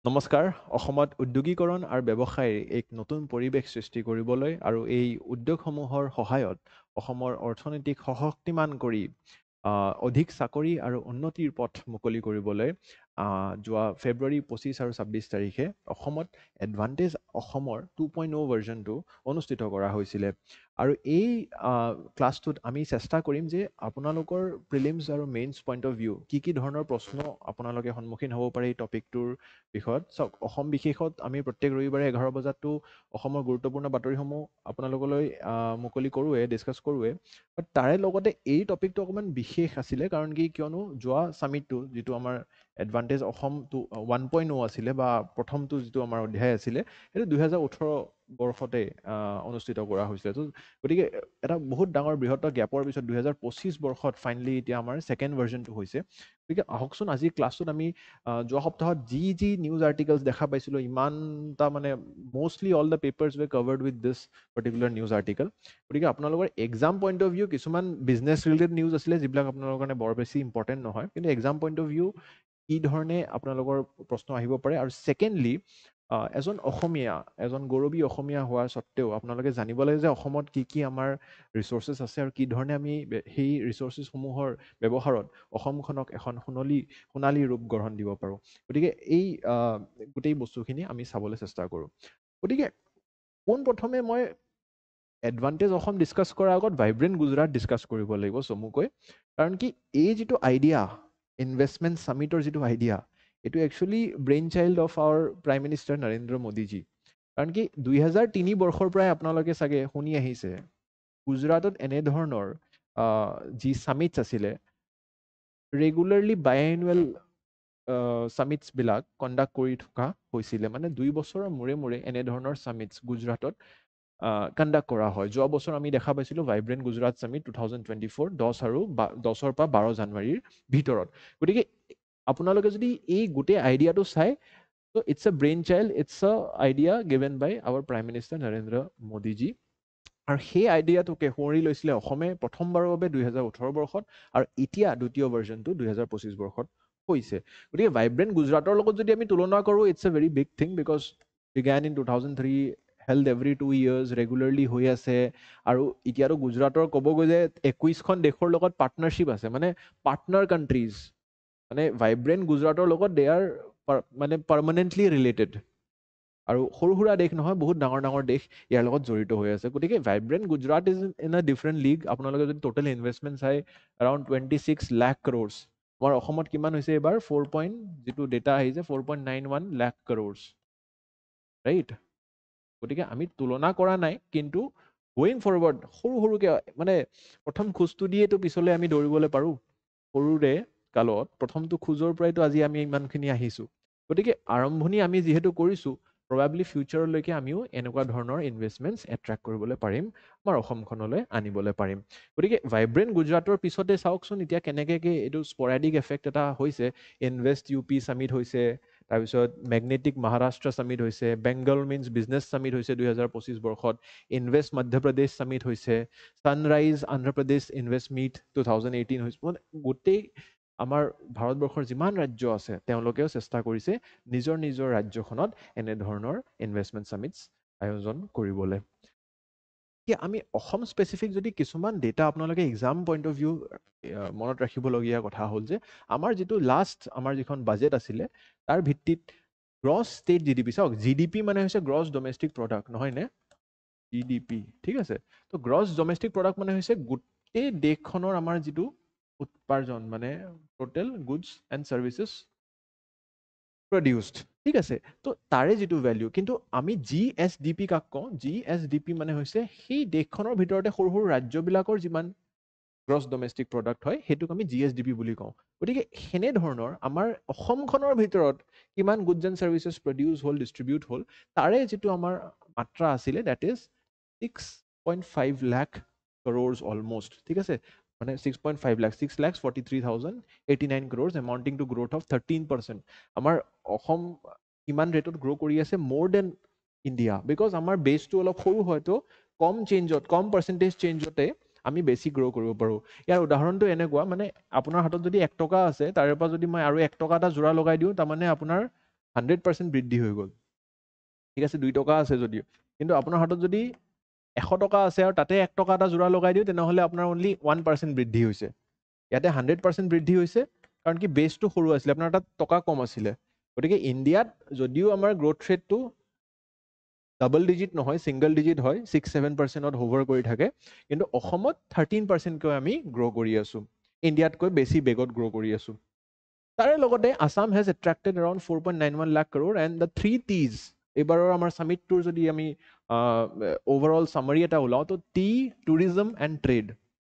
নমস্কাৰ অসমত উদ্যোগীকৰণ আৰু ব্যৱসায়ৰ এক নতুন পৰিৱেশ সৃষ্টি কৰিবলৈ আৰু এই উদ্যোগসমূহৰ সহায়ত অসমৰ অৰ্থনীতিক সশক্তিমান কৰি অধিক চাকৰি আৰু উন্নতিৰ পথ মুকলি কৰিবলৈ যোৱা ফেব্ৰুৱাৰী 25 আৰু 26 তাৰিখে অসমত এডভান্টেজ অসমৰ 2.0 ভাৰ্জনটো অনুষ্ঠিত কৰা হৈছিলে আৰু এই ক্লাছটোত আমি চেষ্টা কৰিম যে আপোনালোকৰ প্ৰিলিমছ আৰু মেইনছ পইণ্ট অফ ভিউ কি ধৰণৰ প্ৰশ্ন আপোনালোকে সন্মুখীন হ'ব পাৰে এই টপিকটোৰ বিষয়ত চাওক অসম বিশেষত আমি প্ৰত্যেক ৰবিবাৰে 11 বজাততো অসমৰ গুৰুত্বপূৰ্ণ বাতৰিসমূহ আপোনালোকলৈ মুকলি কৰোঁৱে ডিছকাছ কৰোঁৱে বাট তাৰে লগতে এই টপিকটো অকণমান বিশেষ আছিলে কাৰণ কিয়নো যোৱা সামিটটো যিটো আমাৰ এডভান্টেজ অসমটো 1.0 আছিলে বা প্ৰথমটো যিটো আমাৰ অধ্যায় আছিলে সেইটো 2018 বৰ্ষতে অনুষ্ঠিত কৰা হৈছিলে তো গতিকে এটা বহুত ডাঙৰ বৃহত্তৰ গেপৰ পিছত 2025 বৰ্ষত ফাইনেলি এতিয়া আমাৰ ছেকেণ্ড ভাৰ্জনটো হৈছে গতিকে আহকচোন আজি ক্লাছটোত আমি যোৱা সপ্তাহত যি নিউজ আৰ্টিকলছ দেখা পাইছিলোঁ ইমানটা মানে mostly all the papers we covered with this particular news article গতিকে আপোনালোকৰ এক্সাম পইণ্ট অফ ভিউ কিছুমান বিজনেছ ৰিলেটেড নিউজ আছিলে যিবিলাক আপোনালোকৰ কাৰণে বৰ বেছি ইম্পৰ্টেণ্ট নহয় কিন্তু এক্সাম পইণ্ট অফ ভিউ কি ধৰণে আপোনালোকৰ প্ৰশ্ন আহিব পাৰে আৰু ছেকেণ্ডলি এজন অসমীয়া এজন গৌৰৱী অসমীয়া হোৱাৰ স্বত্তেও আপোনালোকে জানিব লাগে যে অসমত কি আমাৰ ৰিচোৰ্চেছ আছে আৰু কি ধৰণে আমি সেই ৰিচোৰ্চেছসমূহৰ ব্যৱহাৰত অসমখনক এখন সোণালী ৰূপ গ্ৰহণ দিব পাৰোঁ গতিকে এই গোটেই বস্তুখিনি আমি চাবলৈ চেষ্টা কৰোঁ গতিকে পোনপ্ৰথমে মই এডভান্টেজ অসম ডিছকাছ কৰাৰ আগত ভাইব্ৰেণ্ট গুজৰাট ডিছকাছ কৰিব লাগিব চমুকৈ কাৰণ কি এই যিটো আইডিয়া ইনভেষ্টমেণ্ট সামিটৰ যিটো আইডিয়া এইটো actually brain child of our prime minister Narendra Modiji কাৰণ কি 2003 বৰ্ষৰ পৰাই আপোনালোকে চাগে শুনি আহিছে গুজৰাটত এনেধৰণৰ যি সামিটছ আছিলে ৰেগুলাৰলি বাইএনুৱেল সামিটছবিলাক কণ্ডাক্ট কৰি থকা হৈছিলে মানে 2 বছৰৰ মূৰে এনেধৰণৰ সামিটছ গুজৰাটত কণ্ডাক্ট কৰা হয় যোৱা বছৰ আমি দেখা পাইছিলোঁ ভাইব্ৰেণ্ট গুজৰাট সামিট 2024 10 পৰা 12 জানুৱাৰীৰ ভিতৰত গতিকে আপোনালোকে যদি এই গোটেই আইডিয়াটো চাই তো it's a brain child it's a idea given by our prime minister Narendra Modiji আৰু সেই আইডিয়াটোকে সোঁৱৰি লৈছিলে অসমে প্ৰথমবাৰৰ বাবে 2018 বৰ্ষত আৰু এতিয়া দ্বিতীয় ভাৰ্জনটো 2025 বৰ্ষত হৈছে গতিকে ভাইব্ৰেণ্ট গুজৰাটৰ লগত যদি আমি তুলনা কৰোঁ it's a very big thing because began in 2003 held every 2 years regularly হৈ আছে আৰু এতিয়াতো গুজৰাটৰ ক'ব গ'লে 21খন দেশৰ লগত পাৰ্টনাৰশ্বিপ আছে মানে পাৰ্টনাৰ কাণ্ট্ৰিজ মানে ভাইব্ৰেণ্ট গুজৰাটৰ লগত দে আৰ মানে পাৰ্মানেণ্টলি ৰিলেটেড আৰু সৰু সুৰা দেশ নহয় বহুত ডাঙৰ দেশ ইয়াৰ লগত জড়িত হৈ আছে গতিকে vibrant Gujarat is in a different league আপোনালোকে যদি টোটেল ইনভেষ্টমেণ্ট চাই এৰাউণ্ড 26 লাখ crores আমাৰ অসমত কিমান হৈছে এইবাৰ 4 যিটো ডেটা আহিছে 4.91 লাখ crores ৰাইট গতিকে আমি তুলনা কৰা নাই কিন্তু গোয়িং ফৰৱাৰ্ড সৰুকৈ মানে প্ৰথম খোজটো দিয়েতো পিছলৈ আমি দৌৰিবলৈ পাৰোঁ সৰুৰে কালত প্ৰথমটো খোজৰ পৰাইতো আজি আমি ইমানখিনি আহিছোঁ গতিকে আৰম্ভণি আমি যিহেতু কৰিছোঁ প্ৰবাবলি ফিউচাৰলৈকে আমিও এনেকুৱা ধৰণৰ ইনভেষ্টমেণ্টছ এট্ৰেক্ট কৰিবলৈ পাৰিম আমাৰ অসমখনলৈ আনিবলৈ পাৰিম গতিকে ভাইব্ৰেণ্ট গুজৰাটৰ পিছতে চাওকচোন এতিয়া কেনেকৈ এইটো স্পৰাডিক এফেক্ট এটা হৈছে ইনভেষ্ট UP সামিট হৈছে তাৰপিছত মেগনেটিক মহাৰাষ্ট্ৰ সামিট হৈছে বেংগল মিনছ বিজনেছ সামিট হৈছে 2025 বৰ্ষত ইনভেষ্ট মধ্যপ্ৰদেশ সামিট হৈছে ছানৰাইজ অন্ধ্ৰপ্ৰদেশ ইনভেষ্ট মিট 2018 হৈছে মানে গোটেই আমাৰ ভাৰতবৰ্ষৰ যিমান ৰাজ্য আছে তেওঁলোকেও চেষ্টা কৰিছে নিজৰ ৰাজ্যখনত এনেধৰণৰ ইনভেষ্টমেণ্ট সামিটছ আয়োজন কৰিবলৈ আমি অসম স্পেচিফিক যদি কিছুমান ডেটা আপোনালোকে এক্সাম পইণ্ট অফ ভিউ মনত ৰাখিবলগীয়া কথা হ'ল যে আমাৰ যিটো লাষ্ট আমাৰ যিখন বাজেট আছিলে তাৰ ভিত্তিত গ্ৰছ ষ্টেট GDP চাওক GDP মানে হৈছে গ্ৰছ ডমেষ্টিক প্ৰডাক্ট নহয়নে GDP ঠিক আছে তো গ্ৰছ ডমেষ্টিক প্ৰডাক্ট মানে হৈছে গোটেই দেশখনৰ আমাৰ যিটো উৎপাৰ্জন মানে total goods and services produced ঠিক আছে তো তাৰে যিটো ভেলিউ কিন্তু আমি GSDP কাক কওঁ GSDP মানে হৈছে সেই দেশখনৰ ভিতৰতে সৰু ৰাজ্যবিলাকৰ যিমান গ্ৰছ ডমেষ্টিক প্ৰডাক্ট হয় সেইটোক আমি GSDP বুলি কওঁ গতিকে সেনেধৰণৰ আমাৰ অসমখনৰ ভিতৰত কিমান গুডছ এণ্ড ছাৰ্ভিচেছ প্ৰডিউচ হ'ল ডিষ্ট্ৰিবিউট হ'ল তাৰে যিটো আমাৰ মাত্ৰা আছিলে that is 6.5 lakh crores almost ঠিক আছে মানে 6.5 lakh 6,43,089 crores amounting to growth of 13% আমাৰ অসম কিমান ৰেটত গ্ৰ' কৰি আছে মোৰ দেন ইণ্ডিয়া বিকজ আমাৰ বেছটো অলপ সৰু হয়তো কম পাৰ্চেণ্টেজ চেঞ্জতে আমি বেছি গ্ৰ' কৰিব পাৰোঁ ইয়াৰ উদাহৰণটো এনেকুৱা মানে আপোনাৰ হাতত যদি 1 টকা আছে তাৰে পৰা যদি মই আৰু 1 টকা এটা জোৰা লগাই দিওঁ তাৰমানে আপোনাৰ 100% বৃদ্ধি হৈ গ'ল ঠিক আছে 2 টকা আছে যদিও কিন্তু আপোনাৰ হাতত যদি 100 টকা আছে আৰু তাতে 1 টকা এটা জোৰা লগাই দিওঁ তেনেহ'লে আপোনাৰ অনলি 1% বৃদ্ধি হৈছে ইয়াতে 100% বৃদ্ধি হৈছে কাৰণ কি বেছটো সৰু আছিলে আপোনাৰ তাত টকা কম আছিলে গতিকে ইণ্ডিয়াত যদিও আমাৰ গ্ৰোথ ৰেটটো ডাবল ডিজিট নহয় সিংগল ডিজিট হয় 6-7%ত হোভাৰ কৰি থাকে কিন্তু অসমত 13%কৈ আমি গ্ৰ' কৰি আছো ইণ্ডিয়াতকৈ বেছি বেগত গ্ৰ' কৰি আছো তাৰে লগতে Assam has attracted around 4.91 lakh crore and the 3 T's এইবাৰৰ আমাৰ সামিটটোৰ যদি আমি ওভাৰঅল সামাৰী এটা ওলাও তো টি টুৰিজম এণ্ড ট্ৰেড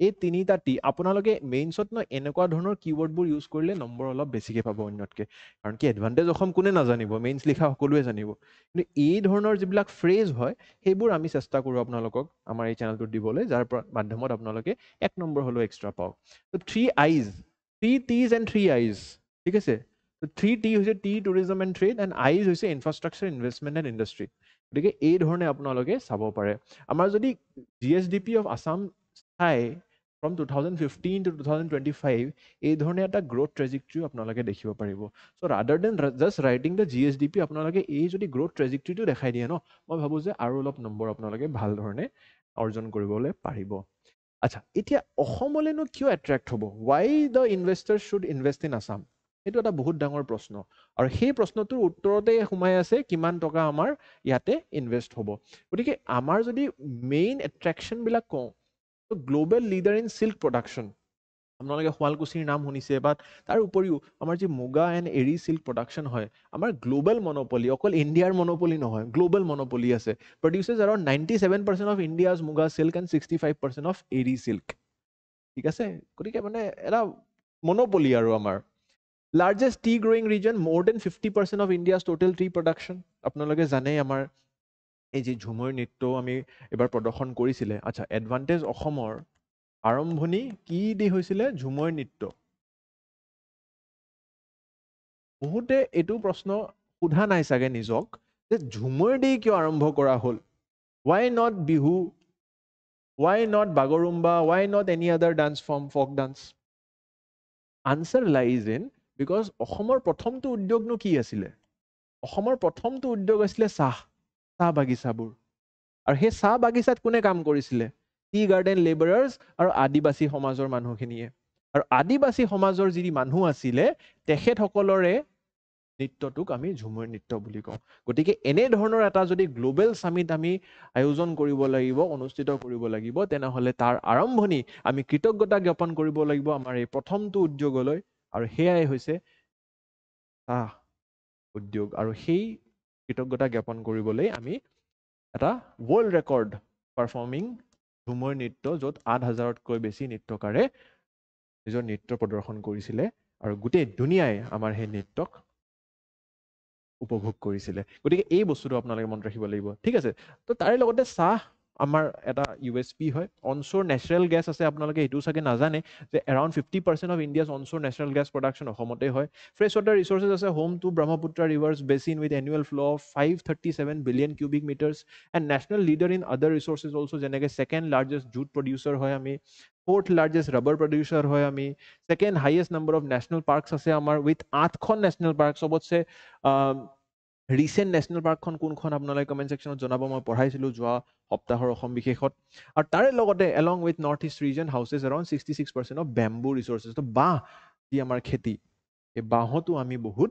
এই তিনিটা টি আপোনালোকে মেইনছত ন এনেকুৱা ধৰণৰ কিৱৰ্ডবোৰ ইউজ কৰিলে নম্বৰ অলপ বেছিকৈ পাব অন্যতকৈ কাৰণ কি এডভান্টেজ অসম কোনে নাজানিব মেইনছ লিখা সকলোৱে জানিব কিন্তু এই ধৰণৰ যিবিলাক ফ্ৰেজ হয় সেইবোৰ আমি চেষ্টা কৰোঁ আপোনালোকক আমাৰ এই চেনেলটোত দিবলৈ যাৰ মাধ্যমত আপোনালোকে 1 নম্বৰ হ'লেও এক্সট্ৰা পাওক তো 3 I's 3 T's এণ্ড 3 I's ঠিক আছে তো 3 T হৈছে T tourism and trade and I's হৈছে ইনফ্ৰাষ্ট্ৰাকচাৰ ইনভেষ্টমেণ্ট এণ্ড ইণ্ডাষ্ট্ৰী গতিকে এই ধৰণে আপোনালোকে চাব পাৰে আমাৰ যদি GSDP অফ আসাম চাই from 2015 to 2025 এই ধৰণে এটা গ্ৰোথ ট্ৰেজেক্টৰী আপোনালোকে দেখিব পাৰিব so rather than just writing the GSDP আপোনালোকে এই যদি গ্ৰোথ ট্ৰেজেক্টৰীটো দেখাই দিয়ে ন মই ভাবোঁ যে আৰু অলপ নম্বৰ আপোনালোকে ভাল ধৰণে অৰ্জন কৰিবলৈ পাৰিব আচ্ছা এতিয়া অসমলৈনো কিয় এট্ৰেক্ট হ'ব why the investors should invest in Assam এইটো এটা বহুত ডাঙৰ প্ৰশ্ন আৰু সেই প্ৰশ্নটোৰ উত্তৰতে সোমাই আছে কিমান টকা আমাৰ ইয়াতে ইনভেষ্ট হ'ব গতিকে আমাৰ যদি মেইন এট্ৰেকশ্যনবিলাক কওঁ তো global leader in silk production আপোনালোকে শুৱালকুছিৰ নাম শুনিছে বা তাৰ উপৰিও আমাৰ যি মুগা এণ্ড এৰী সিল্ক প্ৰডাকশ্যন হয় আমাৰ গ্লোবেল মনোপলি অকল ইণ্ডিয়াৰ মনোপলি নহয় গ্লোবেল মনোপলি আছে produces around 97% of India's muga silk and 65% of eri silk ঠিক আছে গতিকে মানে এটা মনোপলি আৰু আমাৰ largest tea growing region more than 50% of India's total tea production আপোনালোকে জানেই আমাৰ এই যি ঝুমুৰ নৃত্য আমি এবাৰ প্ৰদৰ্শন কৰিছিলে আচ্ছা এডভান্টেজ অসমৰ আৰম্ভণি কি দি হৈছিলে ঝুমুৰ নৃত্য বহুতে এইটো প্ৰশ্ন সোধা নাই চাগে নিজক যে ঝুমুৰ দি কিয় আৰম্ভ কৰা হ'ল why not Bihu why not Bagurumba why not any other dance form folk dance answer lies in because অসমৰ প্ৰথমটো উদ্যোগনো কি আছিলে অসমৰ প্ৰথমটো উদ্যোগ আছিলে চাহ বাগিচাবোৰ আৰু সেই চাহ বাগিচাত কোনে কাম কৰিছিলে টি গাৰ্ডেন লেবাৰাৰ্ছ আৰু আদিবাসী সমাজৰ মানুহখিনিয়ে আৰু আদিবাসী সমাজৰ যি মানুহ আছিলে তেখেতসকলৰে নৃত্যটোক আমি ঝুমুৰ নৃত্য বুলি কওঁ গতিকে এনে ধৰণৰ এটা যদি গ্লোবেল সামিট আমি আয়োজন কৰিব লাগিব অনুষ্ঠিত কৰিব লাগিব তেনেহ'লে তাৰ আৰম্ভণি আমি কৃতজ্ঞতা জ্ঞাপন কৰিব লাগিব আমাৰ এই প্ৰথমটো উদ্যোগলৈ আৰু সেয়াই হৈছে চাহ উদ্যোগ আৰু সেই কৃতজ্ঞতা জ্ঞাপন কৰিবলৈ আমি এটা ৱৰ্ল্ড ৰেকৰ্ড পাৰফৰ্মিং ঝুমুৰ নৃত্য য'ত 8,000তকৈ বেছি নৃত্যকাৰে নিজৰ নৃত্য প্ৰদৰ্শন কৰিছিলে আৰু গোটেই দুনিয়াই আমাৰ সেই নৃত্যক উপভোগ কৰিছিলে গতিকে এই বস্তুটো আপোনালোকে মনত ৰাখিব লাগিব ঠিক আছে তো তাৰে লগতে চাহ আমাৰ এটা USP হয় অনশ্ব'ৰ নেচাৰেল গেছ আছে আপোনালোকে এইটো চাগে নাজানে যে around 50% of India's onshore natural gas production অসমতে হয় ফ্ৰেছ ৱাটাৰ ৰিচোৰ্চেছ আছে home to Brahmaputra rivers basin with annual flow' of 537 billion cubic metres and national leader in other resources also' যেনেকৈ ছেকেণ্ড লাৰ্জেষ্ট জুট প্ৰডিউচাৰ হয় আমি fourth largest rubber producer হয় আমি second highest number of national parks আছে আমাৰ with 8খন national park চবতছে recent national পাৰ্কখন কোনখন আপোনালোকে কমেণ্ট ছেকশ্যনত জনাব মই পঢ়াইছিলোঁ যোৱা সপ্তাহৰ অসম বিশেষত আৰু তাৰে লগতে along with north east region houses around 66% of bamboo resources তো বাঁহ যি আমাৰ খেতি এই বাঁহতো আমি বহুত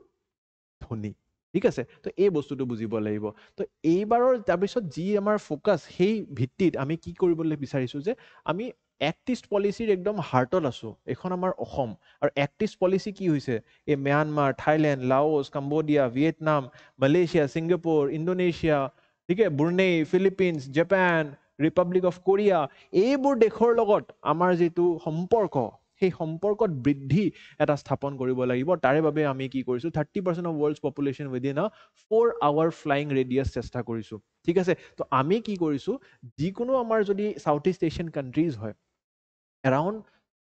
ধনী ঠিক আছে তো এই বস্তুটো বুজিব লাগিব তো এইবাৰৰ তাৰপিছত যি আমাৰ ফ'কাছ সেই ভিত্তিত আমি কি কৰিবলৈ বিচাৰিছোঁ যে আমি এক্ট ইষ্ট পলিচিৰ একদম হাৰ্টত আছোঁ এইখন আমাৰ অসম আৰু এক্ট ইষ্ট পলিচি কি হৈছে এই Myanmar Thailand Laos Cambodia Vietnam Malaysia Singapore Indonesia ঠিক আছে Brunei Philippines Japan Republic of Korea এইবোৰ দেশৰ লগত আমাৰ যিটো সম্পৰ্ক সেই সম্পৰ্কত বৃদ্ধি এটা স্থাপন কৰিব লাগিব তাৰে বাবে আমি কি কৰিছোঁ 30% of worlds population within a 4-hour flying radius চেষ্টা কৰিছোঁ ঠিক আছে তো আমি কি কৰিছোঁ যিকোনো আমাৰ যদি চাউথ ইষ্ট এছিয়ান কাণ্ট্ৰিজ হয় এৰাউণ্ড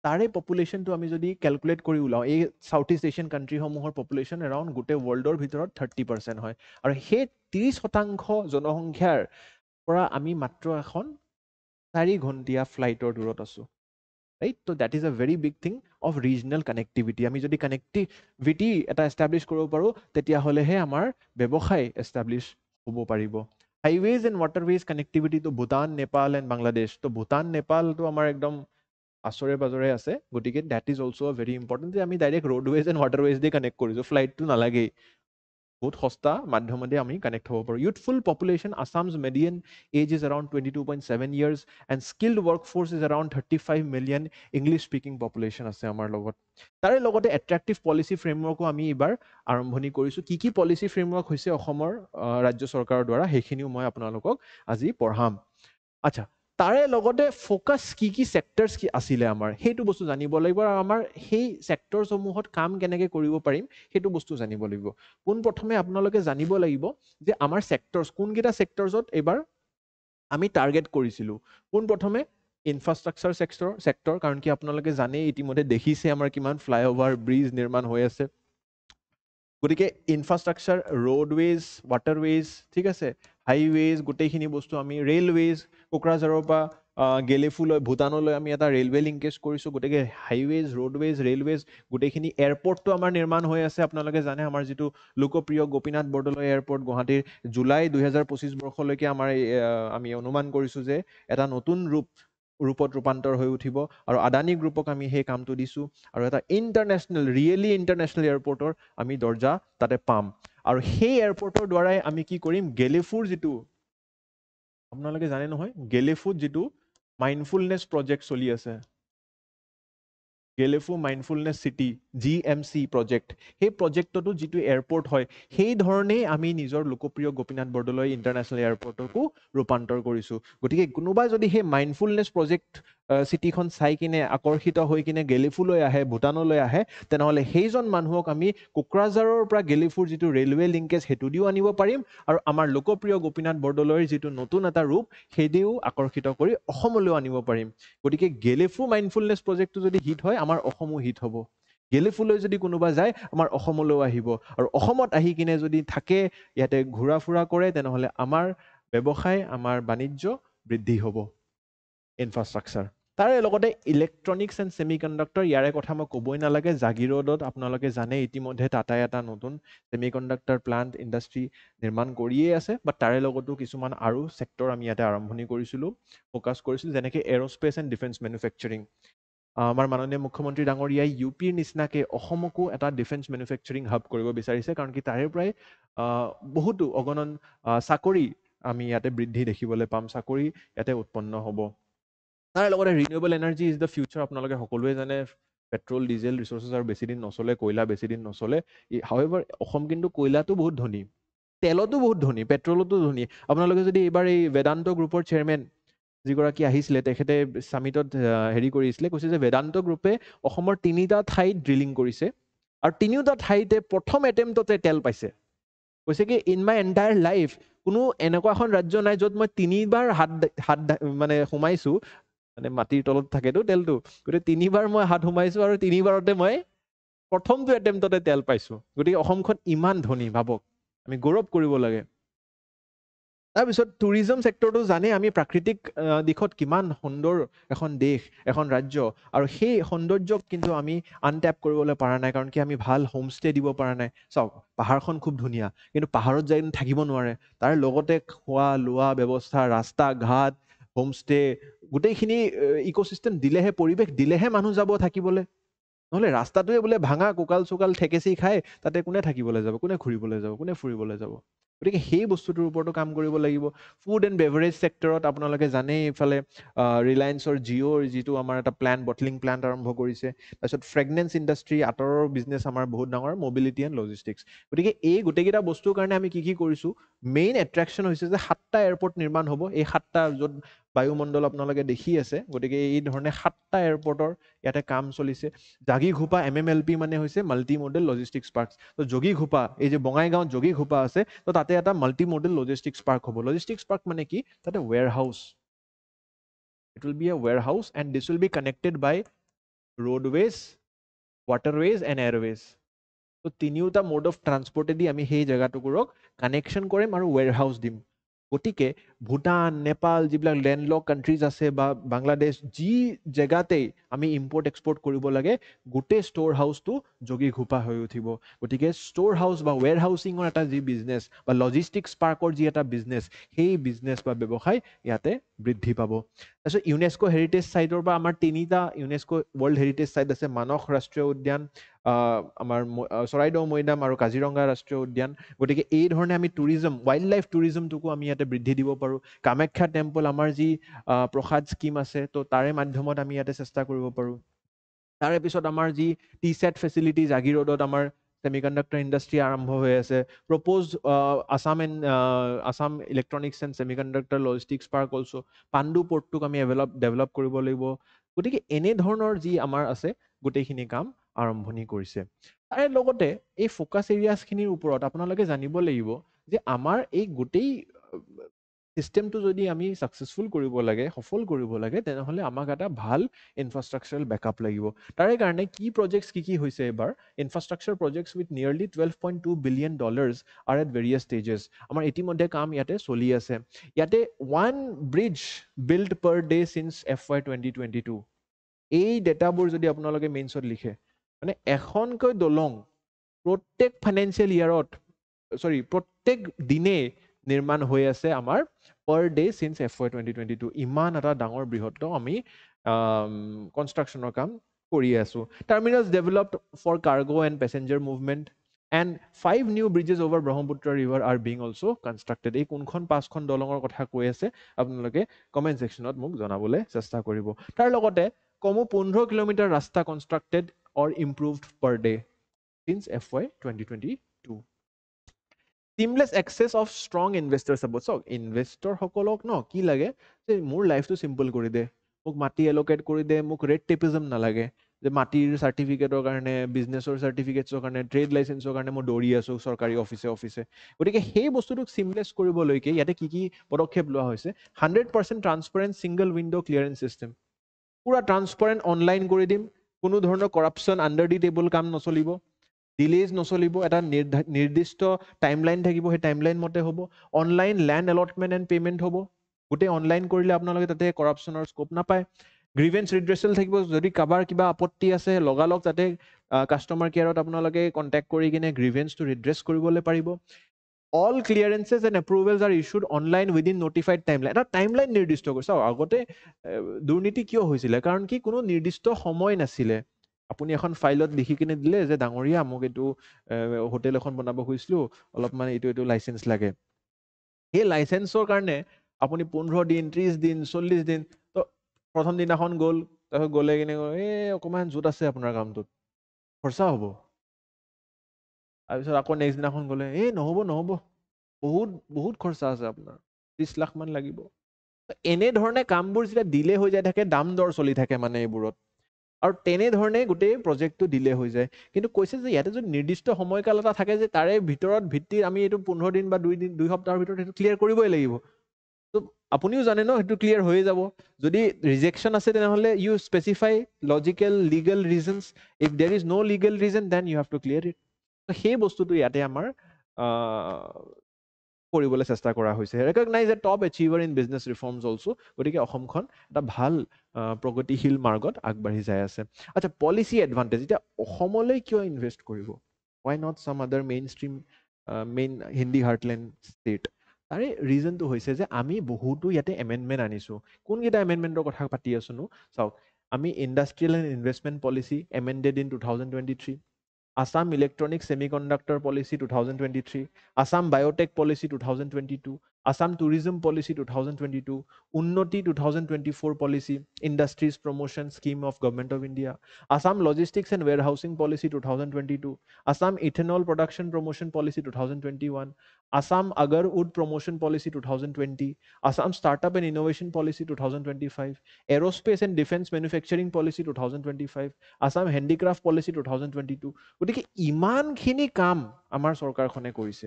তাৰে পপুলেশ্যনটো আমি যদি কেলকুলেট কৰি ওলাওঁ এই চাউথ ইষ্ট এছিয়ান কাণ্ট্ৰিসমূহৰ পপুলেশ্যন এৰাউণ্ড গোটেই ৱৰ্ল্ডৰ ভিতৰত 30% হয় আৰু সেই 30% জনসংখ্যাৰ পৰা আমি মাত্ৰ এখন 4 ঘণ্টীয়া ফ্লাইটৰ দূৰত আছোঁ ৰাইট তো দেট ইজ আ very big thing of regional connectivity আমি যদি কানেক্টিভিটি এটা এষ্টাব্লিছ কৰিব পাৰোঁ তেতিয়াহ'লেহে আমাৰ ব্যৱসায় এষ্টাব্লিছ হ'ব পাৰিব হাইৱেজ এণ্ড ৱাটাৰৱেজ কানেক্টিভিটিটো ভূটান নেপাল এণ্ড বাংলাদেশ তো ভূটান নেপালটো আমাৰ একদম আচৰে পাজৰে আছে গতিকে that is also' very important যে আমি direct roadways and waterways the connect কৰিছোঁ ফ্লাইটটো নালাগেই বহুত সস্তা মাধ্যমেদি আমি কানেক্ট হ'ব পাৰোঁ youthful population Assam's median age is around 22.7 years and skilled work force is around 35 million English speaking population আছে আমাৰ লগত তাৰে লগতে এট্ৰেক্টিভ পলিচি ফ্ৰেমৱৰ্কো আমি এইবাৰ আৰম্ভণি কৰিছোঁ কি পলিচি ফ্ৰেমৱৰ্ক হৈছে অসমৰ ৰাজ্য চৰকাৰৰ দ্বাৰা সেইখিনিও মই আপোনালোকক আজি পঢ়াম আচ্ছা তাৰে লগতে ফ'কাছ কি ছেক্টৰছ কি আছিলে আমাৰ সেইটো বস্তু জানিব লাগিব আৰু আমাৰ সেই ছেক্টৰসমূহত কাম কেনেকৈ কৰিব পাৰিম সেইটো বস্তু জানিব লাগিব পোনপ্ৰথমে আপোনালোকে জানিব লাগিব যে আমাৰ ছেক্টৰছ কোনকেইটা ছেক্টৰছত এইবাৰ আমি টাৰ্গেট কৰিছিলোঁ পোনপ্ৰথমে ইনফ্ৰাষ্ট্ৰাকচাৰ ছেক্টৰ কাৰণ কি আপোনালোকে জানেই ইতিমধ্যে দেখিছে আমাৰ কিমান ফ্লাইঅভাৰ ব্ৰিজ নিৰ্মাণ হৈ আছে গতিকে ইনফ্ৰাষ্ট্ৰাকচাৰ ৰোডৱেজ ৱাটাৰৱেজ ঠিক আছে হাইৱেজ গোটেইখিনি বস্তু আমি ৰেলৱেজ কোকৰাঝাৰৰ পৰা গেলেফুলৈ ভূটানলৈ আমি এটা ৰেলৱে লিংকেজ কৰিছোঁ গতিকে হাইৱেজ ৰোডৱেজ ৰেলৱেজ গোটেইখিনি এয়াৰপৰ্টটো আমাৰ নিৰ্মাণ হৈ আছে আপোনালোকে জানে আমাৰ যিটো লোকপ্ৰিয় গোপীনাথ বৰদলৈ এয়াৰপৰ্ট গুৱাহাটীৰ জুলাই 2025 বৰ্ষলৈকে আমাৰ আমি অনুমান কৰিছোঁ যে এটা নতুন ৰূপত ৰূপান্তৰ হৈ উঠিব আৰু আদানী গ্ৰুপক আমি সেই কামটো দিছোঁ আৰু এটা ৰিয়েলি ইণ্টাৰনেশ্যনেল এয়াৰপৰ্টৰ আমি দৰ্জা তাতে পাম আৰু সেই এয়াৰপৰ্টৰ দ্বাৰাই আমি কি কৰিম গেলেফুৰ যিটো আপোনালোকে জানে নহয় গেলেফুত যিটো মাইণ্ডফুলনেছ প্ৰজেক্ট চলি আছে Gelephu mindfulness city GMC project সেই প্ৰজেক্টতো যিটো এয়াৰপৰ্ট হয় সেই ধৰণেই আমি নিজৰ লোকপ্ৰিয় গোপীনাথ বৰদলৈ ইণ্টাৰনেশ্যনেল এয়াৰপৰ্টকো ৰূপান্তৰ কৰিছোঁ গতিকে কোনোবাই যদি সেই মাইণ্ডফুলনেছ প্ৰজেক্ট চিটিখন চাই কিনে আকৰ্ষিত হৈ কিনে গেলেফুলৈ আহে ভূটানলৈ আহে তেনেহ'লে সেইজন মানুহক আমি কোকৰাঝাৰৰ পৰা গেলেফুৰ যিটো ৰেলৱে লিংকেজ সেইটো দিও আনিব পাৰিম আৰু আমাৰ লোকপ্ৰিয় গোপীনাথ বৰদলৈৰ যিটো নতুন এটা ৰূপ সেইদিও আকৰ্ষিত কৰি অসমলৈও আনিব পাৰিম গতিকে গেলেফু মাইণ্ডফুলনেছ প্ৰজেক্টটো যদি হিট হয় আমাৰ অসমো হিট হ'ব গেলেফুলৈ যদি কোনোবা যায় আমাৰ অসমলৈও আহিব আৰু অসমত আহি কিনে যদি থাকে ইয়াতে ঘূৰা ফুৰা কৰে তেনেহ'লে আমাৰ ব্যৱসায় আমাৰ বাণিজ্য বৃদ্ধি হ'ব ইনফ্ৰাষ্ট্ৰাকচাৰ তাৰে লগতে ইলেক্ট্ৰনিক্স এণ্ড ছেমি কণ্ডাক্টৰ ইয়াৰে কথা মই ক'বই নালাগে জাগিৰোডত আপোনালোকে জানে ইতিমধ্যে টাটাই এটা নতুন ছেমি কণ্ডাক্টৰ প্লাণ্ট ইণ্ডাষ্ট্ৰী নিৰ্মাণ কৰিয়েই আছে বাট তাৰে লগতো কিছুমান আৰু ছেক্টৰ আমি ইয়াতে আৰম্ভণি কৰিছিলোঁ ফ'কাছ কৰিছিলোঁ যেনেকৈ এৰ'স্পেচ এণ্ড ডিফেন্স মেনুফেকচাৰিং আমাৰ মাননীয় মুখ্যমন্ত্ৰী ডাঙৰীয়াই UPৰ নিচিনাকৈ অসমকো এটা ডিফেন্স মেনুফেকচাৰিং হাব কৰিব বিচাৰিছে কাৰণ কি তাৰে পৰাই বহুতো অগণন চাকৰি আমি ইয়াতে বৃদ্ধি দেখিবলৈ পাম চাকৰি ইয়াতে উৎপন্ন হ'ব তাৰ লগতে renewable energy is the future আপোনালোকে সকলোৱে জানে পেট্ৰল ডিজেল ৰিচোৰ্চেছ আৰু বেছি দিন নচলে কয়লা বেছি দিন নচলে হাউএভাৰ অসম কিন্তু কয়লাতো বহুত ধনী তেলতো বহুত ধনী পেট্ৰলতো ধনী আপোনালোকে যদি এইবাৰ এই বেদান্ত গ্ৰুপৰ চেয়াৰমেন যিগৰাকী আহিছিলে তেখেতে সামিটত হেৰি কৰিছিলে কৈছে যে বেদান্ত গ্ৰুপে অসমৰ 3টা ঠাইত ড্ৰিলিং কৰিছে আৰু 3টা ঠাইতে প্ৰথম এটেম্পটতে তেল পাইছে কৈছে কি ইন মাই এণ্টায়াৰ লাইফ কোনো এনেকুৱা এখন ৰাজ্য নাই য'ত মই 3বাৰ হাত মানে সোমাইছোঁ মানে মাটিৰ তলত থাকেতো তেলটো গতিকে 3বাৰ মই হাত সোমাইছোঁ আৰু 3বাৰতে মই প্ৰথমটো এটেম্পটতে তেল পাইছোঁ গতিকে অসমখন ইমান ধনী ভাবক আমি গৌৰৱ কৰিব লাগে তাৰপিছত টুৰিজম ছেক্টৰটো জানে আমি প্ৰাকৃতিক দিশত কিমান সুন্দৰ এখন দেশ এখন ৰাজ্য আৰু সেই সৌন্দৰ্যক কিন্তু আমি আনটেপ কৰিবলৈ পৰা নাই কাৰণ কি আমি ভাল হোমষ্টে দিব পৰা নাই চাওক পাহাৰখন খুব ধুনীয়া কিন্তু পাহাৰত যাই থাকিব নোৱাৰে তাৰ লগতে খোৱা লোৱা ব্যৱস্থা ৰাস্তা ঘাট হোমষ্টে গোটেইখিনি ইক'চিষ্টেম দিলেহে পৰিৱেশ দিলেহে মানুহ যাব থাকিবলৈ নহ'লে ৰাস্তাটোৱে বোলে ভাঙা কোকাল চোকাল ঠেকেচি খাই তাতে কোনে থাকিবলৈ যাব কোনে ঘূৰিবলৈ যাব কোনে ফুৰিবলৈ যাব গতিকে সেই বস্তুটোৰ ওপৰতো কাম কৰিব লাগিব ফুড এণ্ড বেভাৰেজ ছেক্টৰত আপোনালোকে জানেই এইফালে ৰিলায়েন্সৰ জিঅ'ৰ যিটো আমাৰ এটা বটলিং প্লাণ্ট আৰম্ভ কৰিছে তাৰপিছত ফ্ৰেগনেন্স ইণ্ডাষ্ট্ৰী আঁতৰৰ বিজনেছ আমাৰ বহুত ডাঙৰ মবিলিটি এণ্ড লজিষ্টিক্স গতিকে এই গোটেইকেইটা বস্তুৰ কাৰণে আমি কি কৰিছোঁ মেইন এট্ৰেকশ্যন হৈছে যে 7টা এয়াৰপৰ্ট নিৰ্মাণ হ'ব এই 7টা য'ত বায়ুমণ্ডল আপোনালোকে দেখি আছে গতিকে এই ধৰণে 7টা এয়াৰপৰ্টৰ ইয়াতে কাম চলিছে জাগিঘোপা MMLP মানে হৈছে মাল্টি মডেল লজিষ্টিক্স পাৰ্ক তো যোগীঘোপা এই যে বঙাইগাঁৱত যোগীঘোপা আছে তো তাতে এটা মাল্টি মডেল লজিষ্টিক্স পাৰ্ক হ'ব লজিষ্টিক্স পাৰ্ক মানে কি তাতে warehouse it will be a warehouse and this will be connected by roadways waterways and airways তো তিনিওটা মোড অফ ট্ৰান্সপৰ্টেদি আমি সেই জেগাটুকুৰক কানেকশ্যন কৰিম আৰু warehouse দিম গতিকে ভূটান নেপাল যিবিলাক লেণ্ডলক কাণ্ট্ৰিজ আছে বা বাংলাদেশ যি জেগাতেই আমি ইম্পৰ্ট এক্সপৰ্ট কৰিব লাগে গোটেই ষ্ট'ৰ হাউচটো যোগী ঘোপা হৈ উঠিব গতিকে ষ্ট'ৰ হাউচ বা ৱেৰ হাউচিঙৰ এটা যি বিজনেছ বা লজিষ্টিক্স পাৰ্কৰ যি এটা বিজনেছ সেই বিজনেছ বা ব্যৱসায় ইয়াতে বৃদ্ধি পাব তাৰপিছত ইউনেস্কো হেৰিটেজ চাইটৰ পৰা আমাৰ তিনিটা ইউনেস্কো ৱৰ্ল্ড হেৰিটেজ চাইট আছে মানস ৰাষ্ট্ৰীয় উদ্যান আমাৰ চৰাইদেউ মৈদাম আৰু কাজিৰঙা ৰাষ্ট্ৰীয় উদ্যান গতিকে এই ধৰণে আমি টুৰিজম ৱাইল্ড লাইফ টুৰিজমটোকো আমি ইয়াতে বৃদ্ধি দিব পাৰোঁ কামাখ্যা টেম্পল আমাৰ যি প্ৰসাদ স্কিম আছে তো তাৰে মাধ্যমত আমি ইয়াতে চেষ্টা কৰিব পাৰোঁ তাৰে পিছত আমাৰ যি টি চেট ফেচিলিটি জাগি ৰোডত আমাৰ ছেমিকণ্ডাক্টৰ ইণ্ডাষ্ট্ৰী আৰম্ভ হৈ আছে propose Assam electronics and semiconductor logistics park also Pandu পৰ্টটোক আমি ডেভেলপ কৰিব লাগিব গতিকে এনেধৰণৰ যি আমাৰ আছে গোটেইখিনি কাম আৰম্ভণি কৰিছে তাৰে লগতে এই ফ'কাছ এৰিয়াছখিনিৰ ওপৰত আপোনালোকে জানিব লাগিব যে আমাৰ এই গোটেই চিষ্টেমটো যদি আমি ছাকচেছফুল কৰিব লাগে সফল কৰিব লাগে তেনেহ'লে আমাক এটা ভাল ইনফ্ৰাষ্ট্ৰাকচাৰেল বেকআপ লাগিব তাৰে কাৰণে কি প্ৰজেক্টছ কি হৈছে এবাৰ infrastructure projects with নিয়াৰলি $12.2 billion R at various stages আমাৰ ইতিমধ্যে কাম ইয়াতে চলি আছে ইয়াতে 1 ব্ৰিজ বিল্ড পাৰ ডে চিন্স FY 2022 এই ডেটাবোৰ যদি আপোনালোকে মেইনছত লিখে মানে এখনকৈ দলং প্ৰত্যেক ফাইনেন্সিয়েল ইয়াৰত প্ৰত্যেক দিনে নিৰ্মাণ হৈ আছে আমাৰ পাৰ ডে চিন্স FY 2022 ইমান এটা ডাঙৰ বৃহত্তম আমি কনষ্ট্ৰাকশ্যনৰ কাম কৰি আছো terminals developed for cargo and passenger movement and 5 new bridges over Brahmaputra river are being also' constructed এই কোনখন 5খন দলঙৰ কথা কৈ আছে আপোনালোকে কমেণ্ট ছেকশ্যনত মোক জনাবলৈ চেষ্টা কৰিব তাৰ লগতে কমো 15 কিলোমিটাৰ ৰাস্তা constructed or improved per day since FY 2022 seamless access of strong investors চাব চাওক ইনভেষ্টৰ সকলক ন কি লাগে যে মোৰ লাইফটো চিম্পল কৰি দে মোক মাটি এল'কেট কৰি দে মোক ৰেড টেপিজম নালাগে যে মাটিৰ চাৰ্টিফিকেটৰ কাৰণে বিজনেছৰ চাৰ্টিফিকেটছৰ কাৰণে ট্ৰেড লাইচেন্সৰ কাৰণে মই দৌৰি আছোঁ চৰকাৰী অফিচে গতিকে সেই বস্তুটোক চিমলেছ কৰিবলৈকে ইয়াতে কি পদক্ষেপ লোৱা হৈছে 100% transparent single window' clearance system পুৰা ট্ৰান্সপাৰেণ্ট অনলাইন কৰি দিম কোনো ধৰণৰ কৰাপশ্যন আণ্ডাৰ দি টেবল কাম নচলিব ডিলেজ নচলিব এটা নিৰ্দিষ্ট টাইমলাইন থাকিব সেই টাইমলাইন মতে হ'ব online land allotment and payment হ'ব গোটেই অনলাইন কৰিলে আপোনালোকে তাতে কৰাপশ্যনৰ স্ক'প নাপায় গ্ৰিভেন্স ৰিড্ৰেচেল থাকিব যদি কাৰোবাৰ কিবা আপত্তি আছে লগালগ তাতে কাষ্টমাৰ কেয়াৰত আপোনালোকে কণ্টেক্ট কৰি কিনে গ্ৰিভেন্সটো ৰিড্ৰেছ কৰিবলৈ পাৰিব all clearances and approvals are issued online within notified timeline এটা টাইমলাইন নিৰ্দিষ্ট কৰিছে আগতে দুৰ্নীতি কিয় হৈছিলে কাৰণ কি কোনো নিৰ্দিষ্ট সময় নাছিলে আপুনি এখন ফাইলত লিখি কিনে দিলে যে ডাঙৰীয়া মোক এইটো হোটেল এখন বনাব খুজিছিলোঁ অলপমান এইটো লাইচেঞ্চ লাগে সেই লাইচেঞ্চৰ কাৰণে আপুনি 15 দিন 30 দিন 40 দিন তো প্ৰথম দিনাখন গ'ল তাৰপিছত গ'লে কিনে অকণমান জোত আছে আপোনাৰ কামটোত খৰচা হ'ব তাৰপিছত আকৌ নেক্সট দিনাখন গ'লে নহ'ব বহুত খৰচা আছে আপোনাৰ 30 লাখ মান লাগিব এনেধৰণে কামবোৰ যেতিয়া ডিলে হৈ যায় থাকে দাম দৰ চলি থাকে মানে এইবোৰত আৰু তেনেধৰণে গোটেই প্ৰজেক্টটো ডিলে হৈ যায় কিন্তু কৈছে যে ইয়াতে যদি নিৰ্দিষ্ট সময়কাল এটা থাকে যে তাৰে ভিত্তিত আমি এইটো 15 দিন বা 2 সপ্তাহৰ ভিতৰত সেইটো ক্লিয়াৰ কৰিবই লাগিব তো আপুনিও জানে ন সেইটো ক্লিয়াৰ হৈয়ে যাব যদি ৰিজেকশ্যন আছে তেনেহ'লে you specify logical legal reasons if there is no' legal reason then you have to clear it সেই বস্তুটো ইয়াতে আমাৰ কৰিবলৈ চেষ্টা কৰা হৈছে recognise a top achiever in business reforms also গতিকে অসমখন এটা ভাল প্ৰগতিশীল মাৰ্গত আগবাঢ়ি যাই আছে আচ্ছা পলিচি এডভান্টেজ এতিয়া অসমলৈ কিয় ইনভেষ্ট কৰিব ৱাই নট চাম আদাৰ মেইন হিন্দী হাৰ্টলেণ্ড ষ্টেট তাৰে ৰিজনটো হৈছে যে আমি বহুতো ইয়াতে এমেণ্ডমেণ্ট আনিছোঁ কোনকেইটা এমেণ্ডমেণ্টৰ কথা পাতি আছোনো চাওক আমি industrial and investment policy amended in 2023 Assam Electronic Semiconductor Policy 2023, Assam Biotech Policy 2022, Assam Tourism Policy 2022, Unnoti 2024 Policy, Industries Promotion Scheme of Government of India, Assam Logistics and Warehousing Policy 2022, Assam Ethanol Production Promotion Policy 2021, Assam Agar Wood Promotion Policy 2020, Assam Startup and Innovation Policy 2025, Aerospace and Defense Manufacturing Policy 2025, Assam Handicraft Policy 2022, গতিকে ইমানখিনি কাম আমাৰ চৰকাৰখনে কৰিছে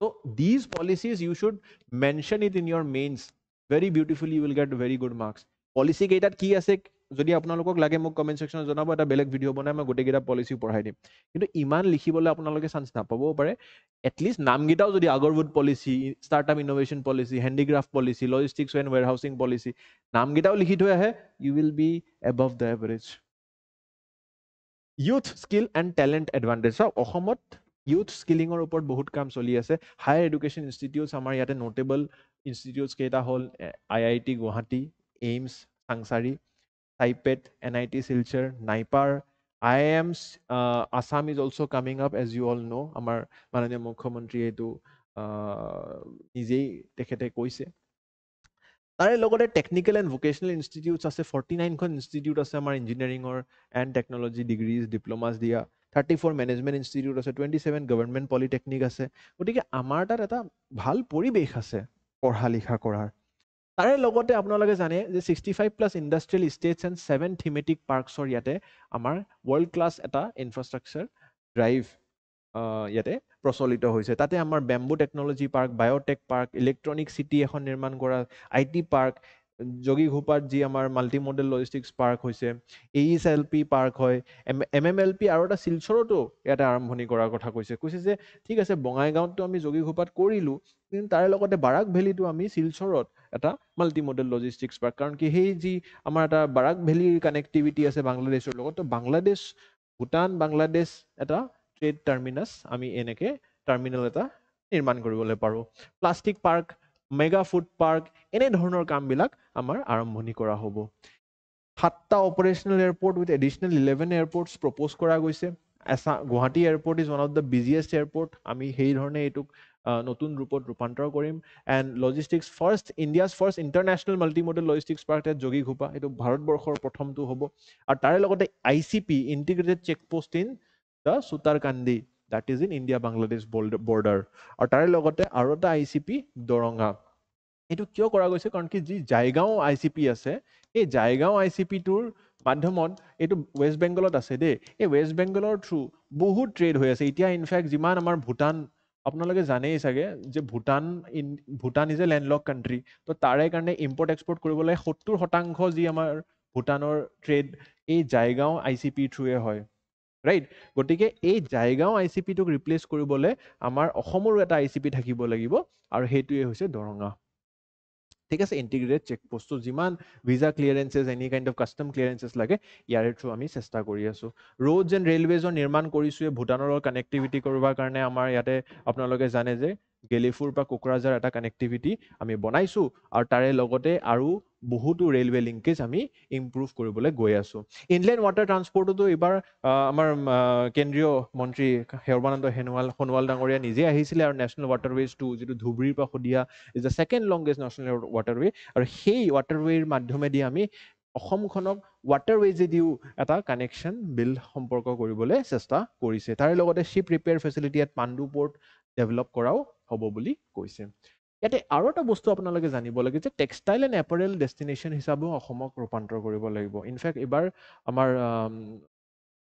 তো these policies you should mention it in your mains very beautifully you will get very good marks policy কেইটাত কি আছে যদি আপোনালোকক লাগে মোক কমেণ্ট ছেকশ্যনত জনাব, এটা বেলেগ ভিডিঅ' বনাই মই গোটেইকেইটা পলিচি পঢ়াই দিম। কিন্তু ইমান লিখিবলৈ আপোনালোকে চান্স নাপাবও পাৰে। এটলিষ্ট নামকেইটাও যদি agarwood policy, startup innovation policy, handicraft policy, logistics and warehousing policy, নামকেইটাও লিখি থৈ আহে, you will be above the average. Youth skill and talent advantage. চাওক অসমত ইউথ স্কিলিঙৰ ওপৰত বহুত কাম চলি আছে। হায়াৰ এডুকেশ্যন ইনষ্টিটিউটছ আমাৰ ইয়াতে নোটেবল ইনষ্টিটিউটছ কেইটা হ'ল IIT গুৱাহাটী, এইমছ চাংচাৰী, টাইপেট, NIT Silchar, NIPER, IIMs Assam is also coming up, as you all know. আমাৰ মাননীয় মুখ্যমন্ত্ৰীয়ে এইটো নিজেই তেখেতে কৈছে। তাৰে লগতে টেকনিকেল এণ্ড ভোকেশ্যনেল ইনষ্টিটিউটছ আছে, 49খন ইনষ্টিটিউট আছে আমাৰ ইঞ্জিনিয়াৰিঙৰ এণ্ড টেকনলজি ডিগ্ৰীজ ডিপ্ল'মাছ দিয়া, 34 মেনেজমেণ্ট ইনষ্টিটিউট আছে, 27 গভৰ্ণমেণ্ট পলিটেকনিক আছে। গতিকে আমাৰ তাত এটা ভাল পৰিৱেশ আছে পঢ়া লিখা কৰাৰ। তাৰে লগতে আপোনালোকে জানে যে 65+ ইণ্ডাষ্ট্ৰিয়েল ষ্টেটছ এণ্ড 7 থিমেটিক পাৰ্কছৰ ইয়াতে আমাৰ ৱৰ্ল্ড ক্লাছ এটা ইনফ্ৰাষ্ট্ৰাকচাৰ ড্ৰাইভ ইয়াতে প্ৰচলিত হৈছে। তাতে আমাৰ bamboo technology park, biotech park, electronic city এখন নিৰ্মাণ কৰা, IT পাৰ্ক, যোগীঘোপাত যি আমাৰ মাল্টি মডেল লজিষ্টিক্স পাৰ্ক হৈছে, AESLP পাৰ্ক হয়, MMLP আৰু এটা শিলচৰতো ইয়াতে আৰম্ভণি কৰাৰ কথা কৈছে যে ঠিক আছে বঙাইগাঁৱততো আমি যোগীঘোপাত কৰিলোঁ, কিন্তু তাৰে লগতে বাৰাক ভেলীটো আমি শিলচৰত এটা মাল্টি মডেল লজিষ্টিক্স পাৰ্ক, কাৰণ কি সেই যি আমাৰ এটা বাৰাক ভেলীৰ কানেক্টিভিটি আছে বাংলাদেশৰ লগত, তো বাংলাদেশ ভূটান বাংলাদেশ এটা ট্ৰেড টাৰ্মিনাছ আমি এনেকৈ টাৰ্মিনেল এটা নিৰ্মাণ কৰিবলৈ পাৰোঁ। Plastic park, mega food park, এনেধৰণৰ কামবিলাক আমাৰ আৰম্ভণি কৰা হ'ব। 7টা operational airport with additional 11 airports propose কৰা গৈছে। Guwahati airport is one of the biggest airport. আমি সেই ধৰণে এইটোক নতুন ৰূপত ৰূপান্তৰ কৰিম। And logistics India's first international multimodal logistics park at Jogighopa, এইটো ভাৰতবৰ্ষৰ প্ৰথমটো হ'ব। আৰু তাৰে লগতে ICP integrated checkpost in the Sutarkandi, that is in India Bangladesh border। আৰু তাৰে লগতে আৰু এটা ICP দৰঙা। এইটো কিয় কৰা গৈছে, কাৰণ কি যি জাইগাঁও ICP আছে, এই জাইগাঁও ICPটোৰ মাধ্যমত, এইটো ৱেষ্ট বেংগলত আছে দেই, এই ৱেষ্ট বেংগলৰ থ্ৰু বহুত ট্ৰেড হৈ আছে। এতিয়া ইনফেক্ট যিমান আমাৰ ভূটান, আপোনালোকে জানেই চাগে যে Bhutan is a landlock country, তো তাৰে কাৰণে ইম্পৰ্ট এক্সপৰ্ট কৰিবলৈ 70% যি আমাৰ ভূটানৰ ট্ৰেড এই জাইগাঁও ICP থ্ৰুৱে হয়, ৰাইট। গতিকে এই জাইগাঁও ICPটোক ৰিপ্লেচ কৰিবলৈ আমাৰ অসমৰো এটা ICP থাকিব লাগিব, আৰু সেইটোৱে হৈছে দৰঙা। ঠিক আছে, ইণ্টিগ্ৰেটেড চেকপোষ্টটো যিমান ভিজা ক্লিয়াৰেঞ্চেছ, এনি কাইণ্ড অফ কাষ্টম ক্লিয়াৰেঞ্চেছ লাগে, ইয়াৰে থ্ৰু আমি চেষ্টা কৰি আছোঁ। ৰোডছ এণ্ড ৰেলৱেজৰ নিৰ্মাণ কৰিছোঁৱে, ভূটানৰ লগত কানেক্টিভিটি কৰিবৰ কাৰণে আমাৰ ইয়াতে আপোনালোকে জানে যে গেলেফুৰ পৰা কোকৰাঝাৰ এটা কানেক্টিভিটি আমি বনাইছোঁ, আৰু তাৰে লগতে আৰু বহুতো ৰেলৱে লিংকেজ আমি ইম্প্ৰুভ কৰিবলৈ গৈ আছোঁ। ইনলেণ্ড ৱাটাৰ ট্ৰান্সপৰ্টতো এইবাৰ আমাৰ কেন্দ্ৰীয় মন্ত্ৰী সৰ্বানন্দ সোণোৱাল ডাঙৰীয়া নিজে আহিছিলে, আৰু নেশ্যনেল ৱাটাৰৱেজ 2 যিটো ধুবুৰীৰ পৰা Sadiya is the second longest national waterway, আৰু সেই ৱাটাৰৱেৰ মাধ্যমেদি আমি অসমখনক ৱাটাৰৱেজেদিও এটা কানেকশ্যন বিল্ড সম্পৰ্ক কৰিবলৈ চেষ্টা কৰিছে। তাৰে লগতে শ্বিপ ৰিপেয়াৰ ফেচিলিটি ইয়াত পাণ্ডু পৰ্ট ডেভেলপ কৰাও হ'ব বুলি কৈছে। ইয়াতে আৰু এটা বস্তু আপোনালোকে জানিব লাগে যে টেক্সটাইল এণ্ড এপাৰেল ডেষ্টিনেশ্যন হিচাপেও অসমক ৰূপান্তৰ কৰিব লাগিব। ইনফেক্ট এইবাৰ আমাৰ